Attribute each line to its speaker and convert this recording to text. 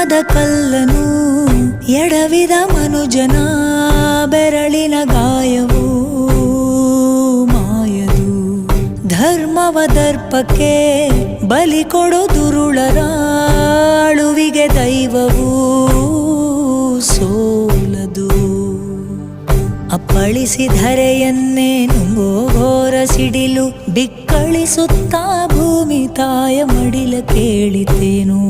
Speaker 1: ಧರ್ಮದ ಕಲ್ಲನು ಎಡವಿದ ಮನುಜನ ಬೆರಳಿನ ಗಾಯವು ಮಾಯದು. ಧರ್ಮವ ದರ್ಪಕ್ಕೆ ಬಲಿ ಕೊಡೋ ದುರುಳರ ಅಳುವಿಗೆ ದೈವವು ಸೋಲದು. ಅಪ್ಪಳಿಸಿಧರೆಯನ್ನೇ ನುಂಗೋ ಘೋರ ಸಿಡಿಲು ಬಿಕ್ಕಳಿಸುತ್ತಾ ಭೂಮಿ ತಾಯ ಮಡಿಲ ಕೇಳಿತೇನು.